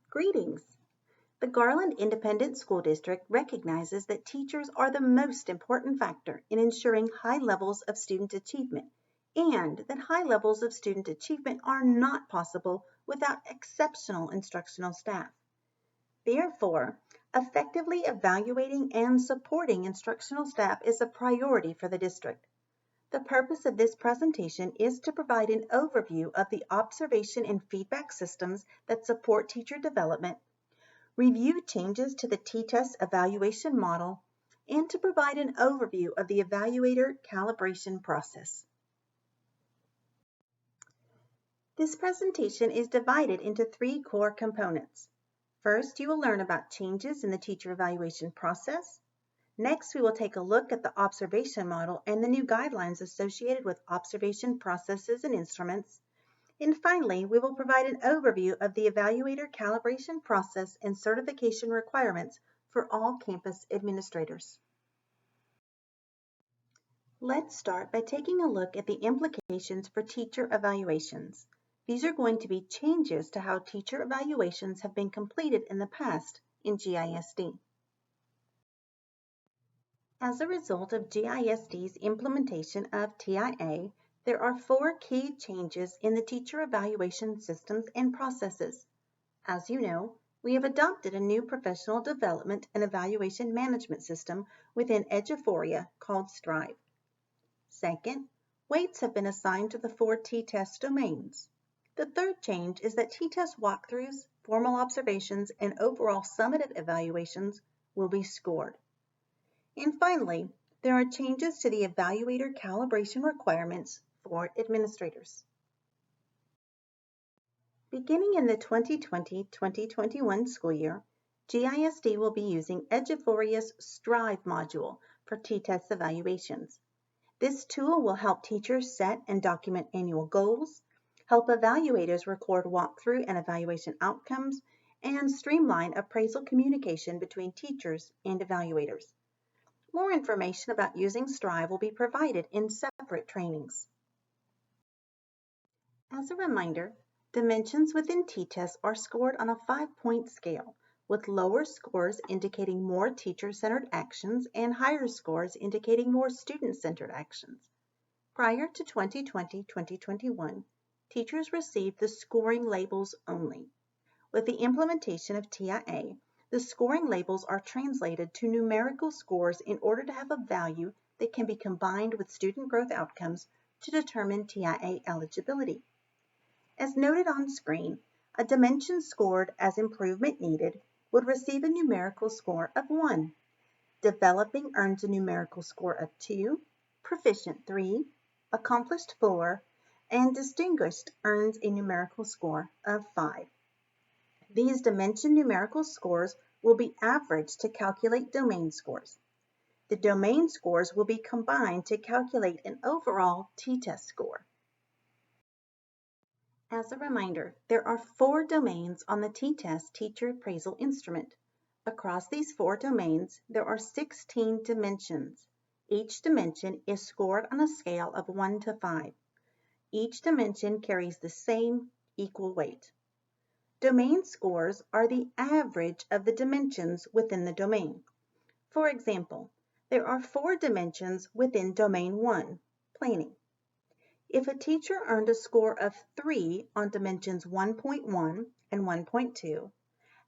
Greetings! The Garland Independent School District recognizes that teachers are the most important factor in ensuring high levels of student achievement, and that high levels of student achievement are not possible without exceptional instructional staff. Therefore, effectively evaluating and supporting instructional staff is a priority for the district. The purpose of this presentation is to provide an overview of the observation and feedback systems that support teacher development, review changes to the TTESS evaluation model, and to provide an overview of the evaluator calibration process. This presentation is divided into three core components. First, you will learn about changes in the teacher evaluation process. Next, we will take a look at the observation model and the new guidelines associated with observation processes and instruments. And finally, we will provide an overview of the evaluator calibration process and certification requirements for all campus administrators. Let's start by taking a look at the implications for teacher evaluations. These are going to be changes to how teacher evaluations have been completed in the past in GISD. As a result of GISD's implementation of TIA, there are four key changes in the teacher evaluation systems and processes. As you know, we have adopted a new professional development and evaluation management system within Eduphoria called Strive. Second, weights have been assigned to the four TTESS domains. The third change is that TTESS walkthroughs, formal observations, and overall summative evaluations will be scored. And finally, there are changes to the evaluator calibration requirements for administrators. Beginning in the 2020-2021 school year, GISD will be using Eduphoria's Strive module for TTESS evaluations. This tool will help teachers set and document annual goals, help evaluators record walkthrough and evaluation outcomes, and streamline appraisal communication between teachers and evaluators. More information about using Strive will be provided in separate trainings. As a reminder, dimensions within TTESS are scored on a 5-point scale, with lower scores indicating more teacher-centered actions and higher scores indicating more student-centered actions. Prior to 2020-2021, teachers received the scoring labels only. With the implementation of TIA, the scoring labels are translated to numerical scores in order to have a value that can be combined with student growth outcomes to determine TIA eligibility. As noted on screen, a dimension scored as improvement needed would receive a numerical score of 1. Developing earns a numerical score of 2, proficient 3, accomplished 4, and distinguished earns a numerical score of 5. These dimension numerical scores will be averaged to calculate domain scores. The domain scores will be combined to calculate an overall TTESS score. As a reminder, there are 4 domains on the TTESS Teacher Appraisal Instrument. Across these 4 domains, there are 16 dimensions. Each dimension is scored on a scale of 1 to 5. Each dimension carries the same equal weight. Domain scores are the average of the dimensions within the domain. For example, there are 4 dimensions within Domain 1, planning. If a teacher earned a score of 3 on dimensions 1.1 and 1.2,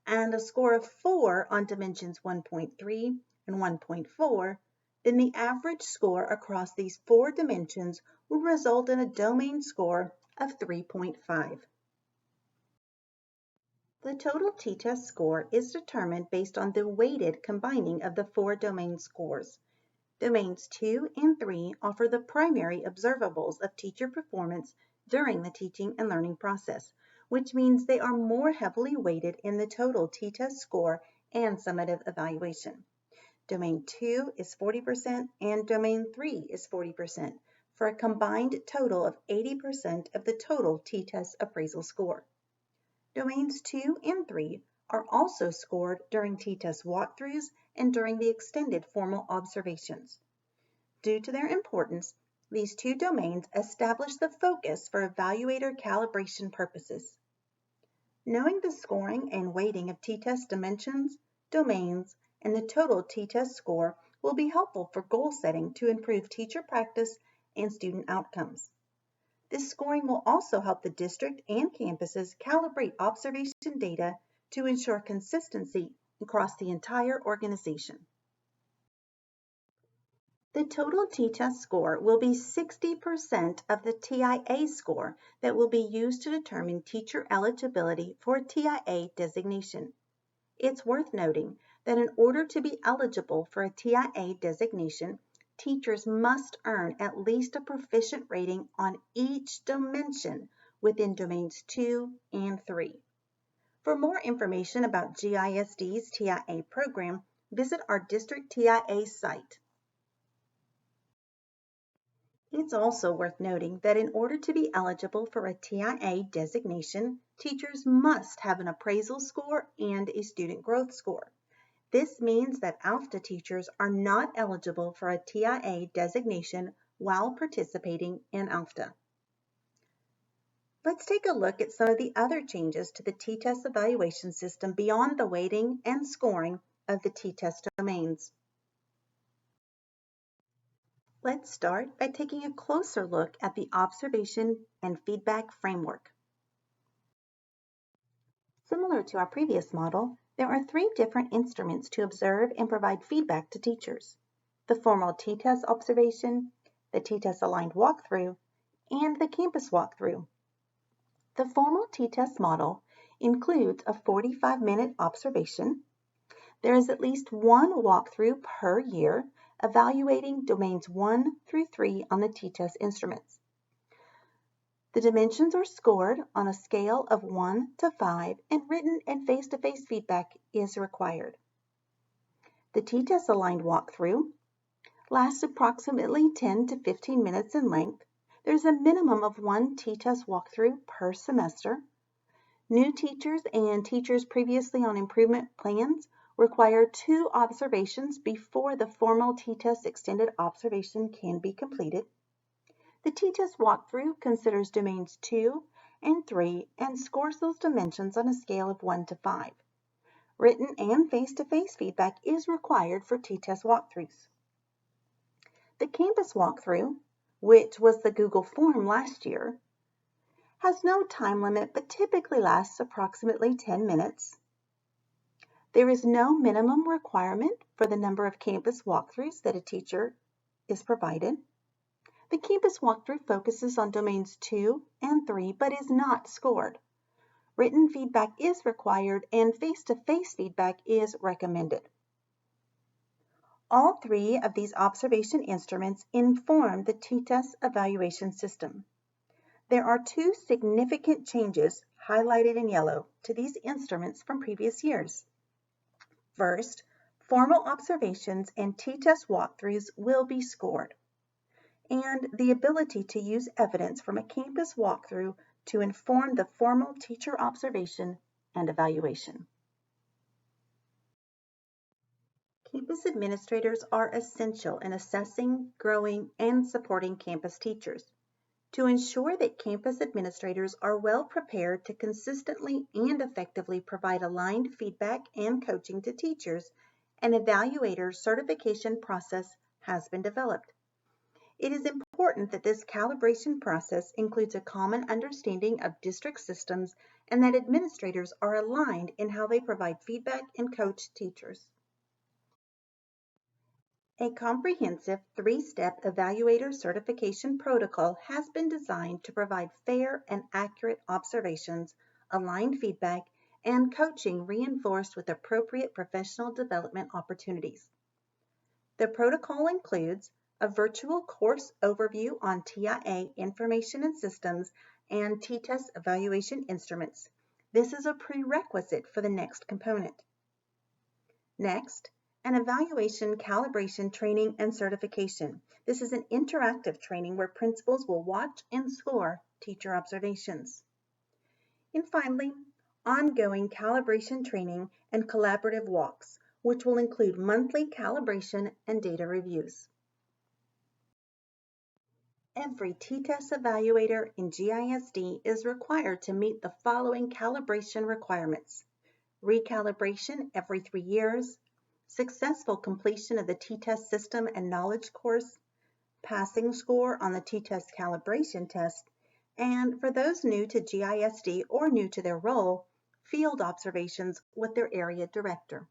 and a score of 4 on dimensions 1.3 and 1.4, then the average score across these 4 dimensions would result in a domain score of 3.5. The total TTESS score is determined based on the weighted combining of the 4 domain scores. Domains 2 and 3 offer the primary observables of teacher performance during the teaching and learning process, which means they are more heavily weighted in the total TTESS score and summative evaluation. Domain 2 is 40% and Domain 3 is 40%, for a combined total of 80% of the total TTESS appraisal score. Domains 2 and 3 are also scored during TTESS walkthroughs and during the extended formal observations. Due to their importance, these 2 domains establish the focus for evaluator calibration purposes. Knowing the scoring and weighting of TTESS dimensions, domains, and the total TTESS score will be helpful for goal setting to improve teacher practice and student outcomes. This scoring will also help the district and campuses calibrate observation data to ensure consistency across the entire organization. The total TTESS score will be 60% of the TIA score that will be used to determine teacher eligibility for TIA designation. It's worth noting that in order to be eligible for a TIA designation, teachers must earn at least a proficient rating on each dimension within domains 2 and 3. For more information about GISD's TIA program, visit our district TIA site. It's also worth noting that in order to be eligible for a TIA designation, teachers must have an appraisal score and a student growth score. This means that ALFTA teachers are not eligible for a TIA designation while participating in ALFTA. Let's take a look at some of the other changes to the TTESS evaluation system beyond the weighting and scoring of the TTESS domains. Let's start by taking a closer look at the observation and feedback framework. Similar to our previous model, there are 3 different instruments to observe and provide feedback to teachers: the formal TTESS observation, the TTESS aligned walkthrough, and the campus walkthrough. The formal TTESS model includes a 45-minute observation. There is at least one walkthrough per year evaluating domains 1 through 3 on the TTESS instruments. The dimensions are scored on a scale of 1 to 5, and written and face-to-face feedback is required. The TTESS aligned walkthrough lasts approximately 10 to 15 minutes in length. There's a minimum of 1 TTESS walkthrough per semester. New teachers and teachers previously on improvement plans require 2 observations before the formal TTESS extended observation can be completed. The TTESS walkthrough considers domains 2 and 3 and scores those dimensions on a scale of 1 to 5. Written and face-to-face feedback is required for TTESS walkthroughs. The campus walkthrough, which was the Google form last year, has no time limit but typically lasts approximately 10 minutes. There is no minimum requirement for the number of campus walkthroughs that a teacher is provided. The campus walkthrough focuses on domains 2 and 3 but is not scored. Written feedback is required and face-to-face feedback is recommended. All 3 of these observation instruments inform the TTESS evaluation system. There are 2 significant changes highlighted in yellow to these instruments from previous years. First, formal observations and TTESS walkthroughs will be scored, and the ability to use evidence from a campus walkthrough to inform the formal teacher observation and evaluation. Campus administrators are essential in assessing, growing, and supporting campus teachers. To ensure that campus administrators are well prepared to consistently and effectively provide aligned feedback and coaching to teachers, an evaluator certification process has been developed. It is important that this calibration process includes a common understanding of district systems and that administrators are aligned in how they provide feedback and coach teachers. A comprehensive 3-step evaluator certification protocol has been designed to provide fair and accurate observations, aligned feedback, and coaching reinforced with appropriate professional development opportunities. The protocol includes a virtual course overview on TIA information and systems and TTESS evaluation instruments. This is a prerequisite for the next component. Next, an evaluation, calibration, training, and certification. This is an interactive training where principals will watch and score teacher observations. And finally, ongoing calibration training and collaborative walks, which will include monthly calibration and data reviews. Every TTESS evaluator in GISD is required to meet the following calibration requirements: recalibration every 3 years, successful completion of the TTESS system and knowledge course, passing score on the TTESS calibration test, and for those new to GISD or new to their role, field observations with their area director.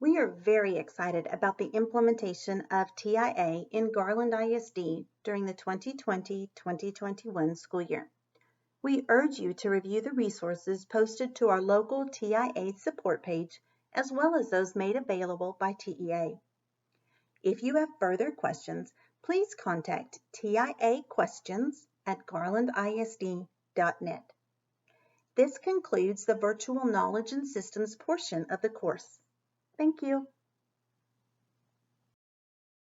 We are very excited about the implementation of TIA in Garland ISD during the 2020-2021 school year. We urge you to review the resources posted to our local TIA support page, as well as those made available by TEA. If you have further questions, please contact tiaquestions@garlandisd.net. This concludes the virtual knowledge and systems portion of the course. Thank you.